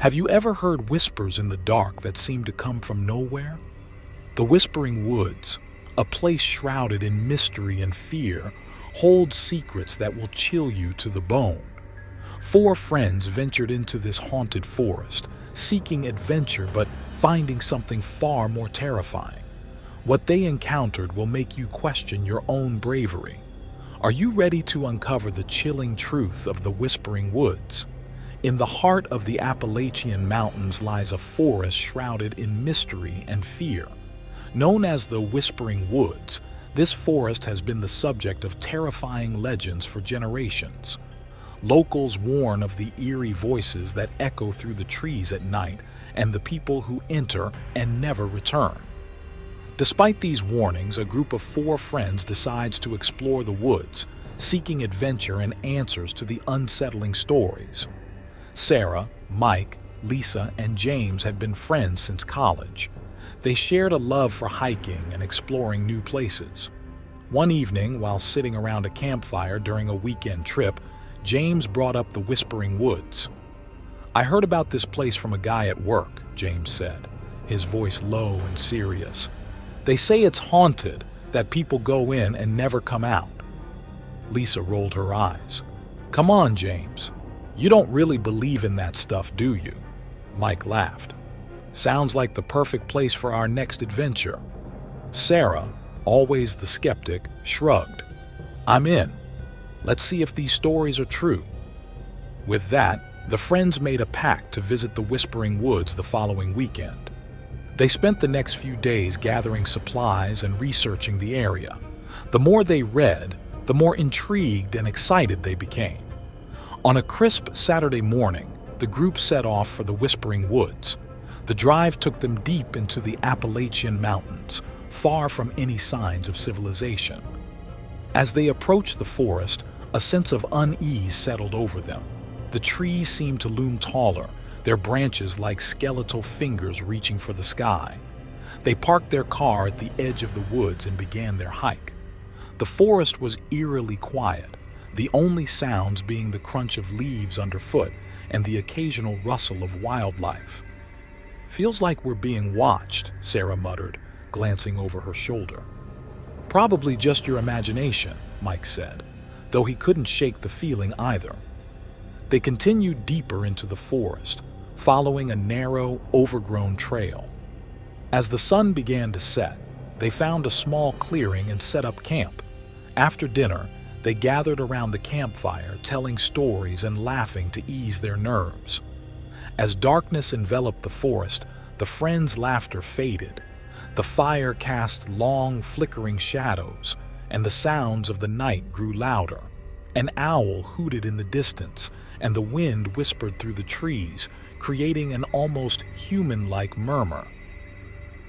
Have you ever heard whispers in the dark that seem to come from nowhere? The Whispering Woods, a place shrouded in mystery and fear, holds secrets that will chill you to the bone. Four friends ventured into this haunted forest, seeking adventure but finding something far more terrifying. What they encountered will make you question your own bravery. Are you ready to uncover the chilling truth of the Whispering Woods? In the heart of the Appalachian Mountains lies a forest shrouded in mystery and fear. Known as the Whispering Woods, this forest has been the subject of terrifying legends for generations. Locals warn of the eerie voices that echo through the trees at night and the people who enter and never return. Despite these warnings, a group of four friends decides to explore the woods, seeking adventure and answers to the unsettling stories. Sarah, Mike, Lisa, and James had been friends since college. They shared a love for hiking and exploring new places. One evening, while sitting around a campfire during a weekend trip, James brought up the Whispering Woods. "I heard about this place from a guy at work," James said, his voice low and serious. "They say it's haunted, that people go in and never come out." Lisa rolled her eyes. "Come on, James. You don't really believe in that stuff, do you?" Mike laughed. "Sounds like the perfect place for our next adventure." Sarah, always the skeptic, shrugged. "I'm in. Let's see if these stories are true." With that, the friends made a pact to visit the Whispering Woods the following weekend. They spent the next few days gathering supplies and researching the area. The more they read, the more intrigued and excited they became. On a crisp Saturday morning, the group set off for the Whispering Woods. The drive took them deep into the Appalachian Mountains, far from any signs of civilization. As they approached the forest, a sense of unease settled over them. The trees seemed to loom taller, their branches like skeletal fingers reaching for the sky. They parked their car at the edge of the woods and began their hike. The forest was eerily quiet, the only sounds being the crunch of leaves underfoot and the occasional rustle of wildlife. "Feels like we're being watched," Sarah muttered, glancing over her shoulder. "Probably just your imagination," Mike said, though he couldn't shake the feeling either. They continued deeper into the forest, following a narrow, overgrown trail. As the sun began to set, they found a small clearing and set up camp. After dinner, they gathered around the campfire, telling stories and laughing to ease their nerves. As darkness enveloped the forest, the friends' laughter faded. The fire cast long, flickering shadows, and the sounds of the night grew louder. An owl hooted in the distance, and the wind whispered through the trees, creating an almost human-like murmur.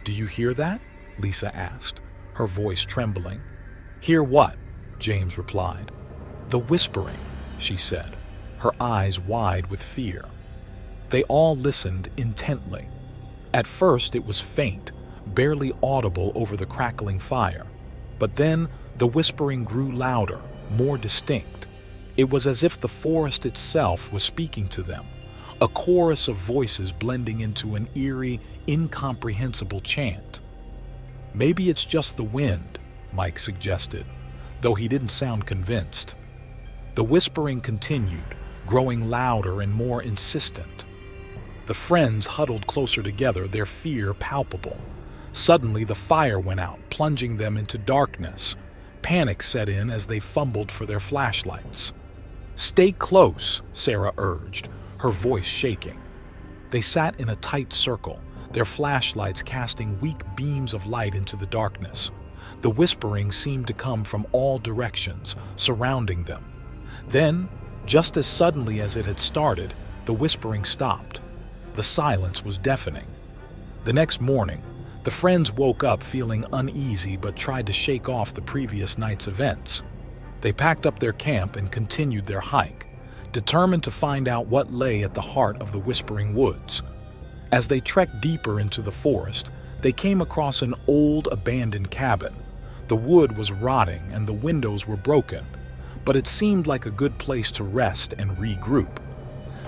"Do you hear that?" Lisa asked, her voice trembling. "Hear what?" James replied. "The whispering," she said, her eyes wide with fear. They all listened intently. At first it was faint, barely audible over the crackling fire. But then the whispering grew louder, more distinct. It was as if the forest itself was speaking to them, a chorus of voices blending into an eerie, incomprehensible chant. "Maybe it's just the wind," Mike suggested, though he didn't sound convinced. The whispering continued, growing louder and more insistent. The friends huddled closer together, their fear palpable. Suddenly, the fire went out, plunging them into darkness. Panic set in as they fumbled for their flashlights. "Stay close," Sarah urged, her voice shaking. They sat in a tight circle, their flashlights casting weak beams of light into the darkness. The whispering seemed to come from all directions, surrounding them. Then, just as suddenly as it had started, the whispering stopped. The silence was deafening. The next morning, the friends woke up feeling uneasy but tried to shake off the previous night's events. They packed up their camp and continued their hike, determined to find out what lay at the heart of the Whispering Woods. As they trekked deeper into the forest, they came across an old abandoned cabin. The wood was rotting and the windows were broken, but it seemed like a good place to rest and regroup.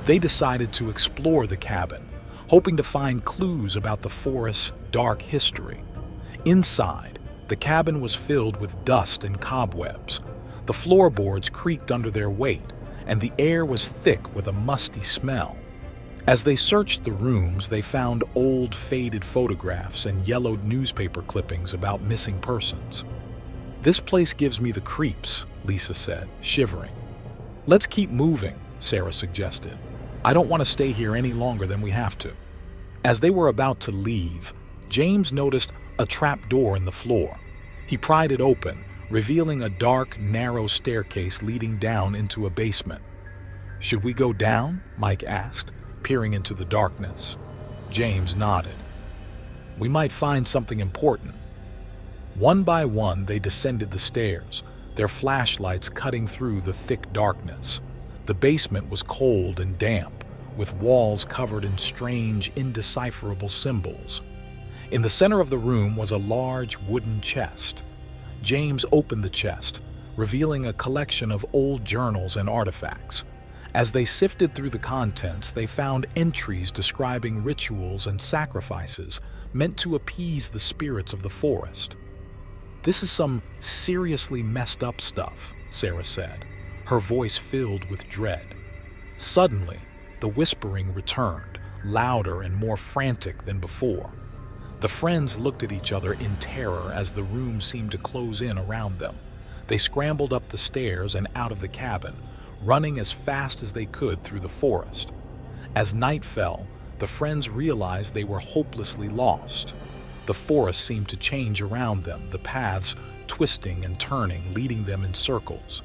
They decided to explore the cabin, hoping to find clues about the forest's dark history. Inside, the cabin was filled with dust and cobwebs. The floorboards creaked under their weight, and the air was thick with a musty smell. As they searched the rooms, they found old, faded photographs and yellowed newspaper clippings about missing persons. "This place gives me the creeps," Lisa said, shivering. "Let's keep moving," Sarah suggested. "I don't want to stay here any longer than we have to." As they were about to leave, James noticed a trap door in the floor. He pried it open, revealing a dark, narrow staircase leading down into a basement. "Should we go down?" Mike asked, peering into the darkness. James nodded. "We might find something important." One by one, they descended the stairs, their flashlights cutting through the thick darkness. The basement was cold and damp, with walls covered in strange, indecipherable symbols. In the center of the room was a large wooden chest. James opened the chest, revealing a collection of old journals and artifacts. As they sifted through the contents, they found entries describing rituals and sacrifices meant to appease the spirits of the forest. "This is some seriously messed up stuff," Sarah said, her voice filled with dread. Suddenly, the whispering returned, louder and more frantic than before. The friends looked at each other in terror as the room seemed to close in around them. They scrambled up the stairs and out of the cabin, running as fast as they could through the forest. As night fell, the friends realized they were hopelessly lost. The forest seemed to change around them, the paths twisting and turning, leading them in circles.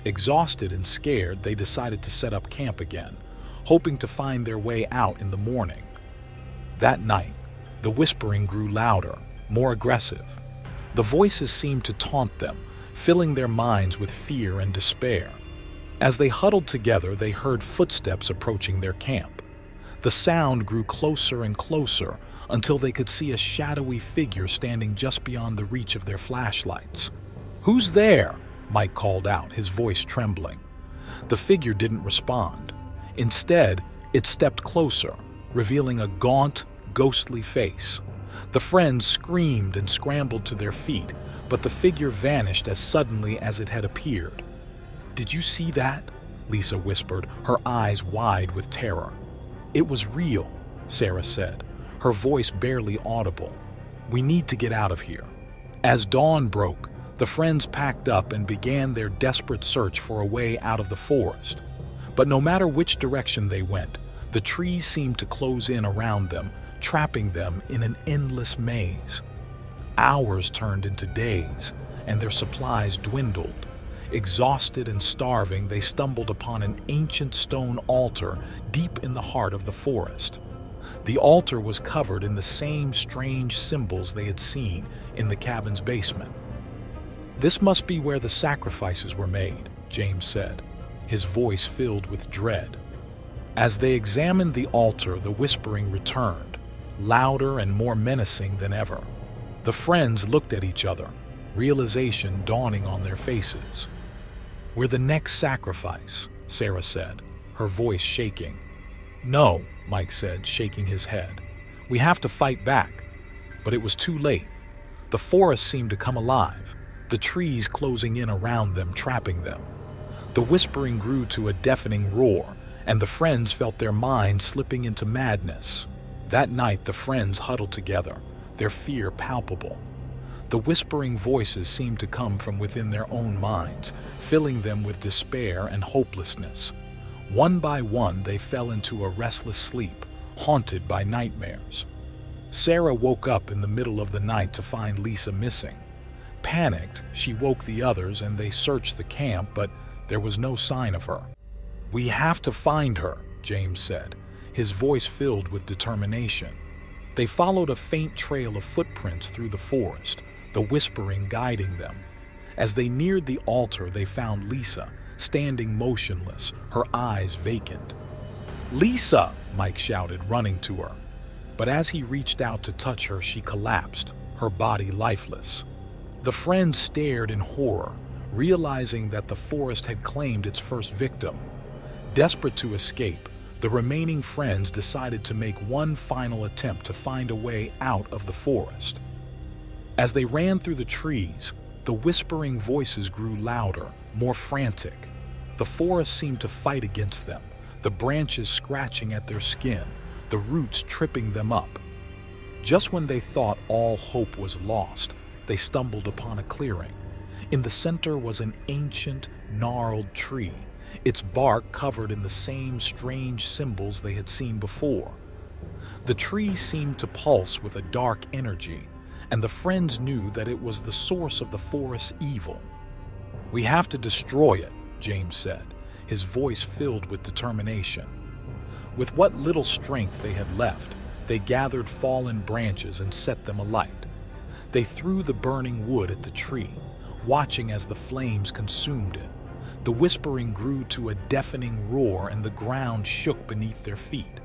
Exhausted and scared, they decided to set up camp again, hoping to find their way out in the morning. That night, the whispering grew louder, more aggressive. The voices seemed to taunt them, filling their minds with fear and despair. As they huddled together, they heard footsteps approaching their camp. The sound grew closer and closer until they could see a shadowy figure standing just beyond the reach of their flashlights. "Who's there?" Mike called out, his voice trembling. The figure didn't respond. Instead, it stepped closer, revealing a gaunt, ghostly face. The friends screamed and scrambled to their feet, but the figure vanished as suddenly as it had appeared. "Did you see that?" Lisa whispered, her eyes wide with terror. "It was real," Sarah said, her voice barely audible. "We need to get out of here." As dawn broke, the friends packed up and began their desperate search for a way out of the forest. But no matter which direction they went, the trees seemed to close in around them, trapping them in an endless maze. Hours turned into days, and their supplies dwindled. Exhausted and starving, they stumbled upon an ancient stone altar deep in the heart of the forest. The altar was covered in the same strange symbols they had seen in the cabin's basement. "This must be where the sacrifices were made," James said, his voice filled with dread. As they examined the altar, the whispering returned, louder and more menacing than ever. The friends looked at each other, realization dawning on their faces. "We're the next sacrifice," Sarah said, her voice shaking. "No," Mike said, shaking his head. "We have to fight back." But it was too late. The forest seemed to come alive, the trees closing in around them, trapping them. The whispering grew to a deafening roar, and the friends felt their minds slipping into madness. That night, the friends huddled together, their fear palpable. The whispering voices seemed to come from within their own minds, filling them with despair and hopelessness. One by one, they fell into a restless sleep, haunted by nightmares. Sarah woke up in the middle of the night to find Lisa missing. Panicked, she woke the others and they searched the camp, but there was no sign of her. "We have to find her," James said, his voice filled with determination. They followed a faint trail of footprints through the forest, the whispering guiding them. As they neared the altar, they found Lisa, standing motionless, her eyes vacant. "Lisa!" Mike shouted, running to her. But as he reached out to touch her, she collapsed, her body lifeless. The friends stared in horror, realizing that the forest had claimed its first victim. Desperate to escape, The remaining friends decided to make one final attempt to find a way out of the forest. As they ran through the trees, the whispering voices grew louder, more frantic. The forest seemed to fight against them, the branches scratching at their skin, the roots tripping them up. Just when they thought all hope was lost, they stumbled upon a clearing. In the center was an ancient, gnarled tree, its bark covered in the same strange symbols they had seen before. The tree seemed to pulse with a dark energy, and the friends knew that it was the source of the forest's evil. "We have to destroy it," James said, his voice filled with determination. With what little strength they had left, they gathered fallen branches and set them alight. They threw the burning wood at the tree, watching as the flames consumed it. The whispering grew to a deafening roar and the ground shook beneath their feet.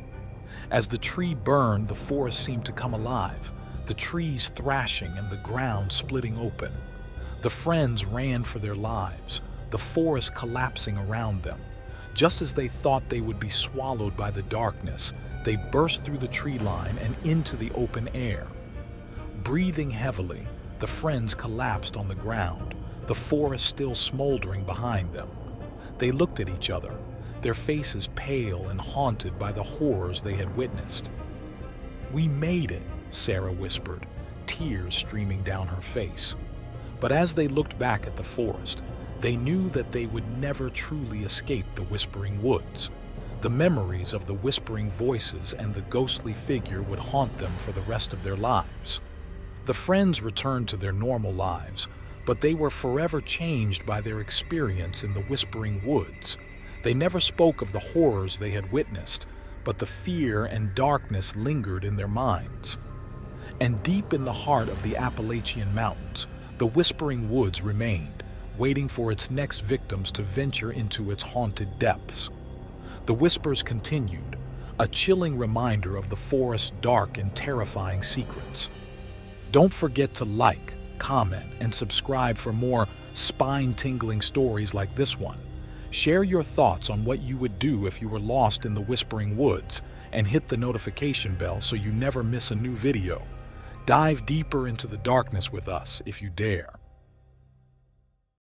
As the tree burned, the forest seemed to come alive, the trees thrashing and the ground splitting open. The friends ran for their lives, the forest collapsing around them. Just as they thought they would be swallowed by the darkness, they burst through the tree line and into the open air. Breathing heavily, the friends collapsed on the ground, the forest still smoldering behind them. They looked at each other, their faces pale and haunted by the horrors they had witnessed. "We made it," Sarah whispered, tears streaming down her face. But as they looked back at the forest, they knew that they would never truly escape the whispering woods. The memories of the whispering voices and the ghostly figure would haunt them for the rest of their lives. The friends returned to their normal lives, but they were forever changed by their experience in the whispering woods. They never spoke of the horrors they had witnessed, but the fear and darkness lingered in their minds. And deep in the heart of the Appalachian Mountains, the whispering woods remained, waiting for its next victims to venture into its haunted depths. The whispers continued, a chilling reminder of the forest's dark and terrifying secrets. Don't forget to like, comment, and subscribe for more spine-tingling stories like this one. Share your thoughts on what you would do if you were lost in the whispering woods, and hit the notification bell so you never miss a new video. Dive deeper into the darkness with us if you dare.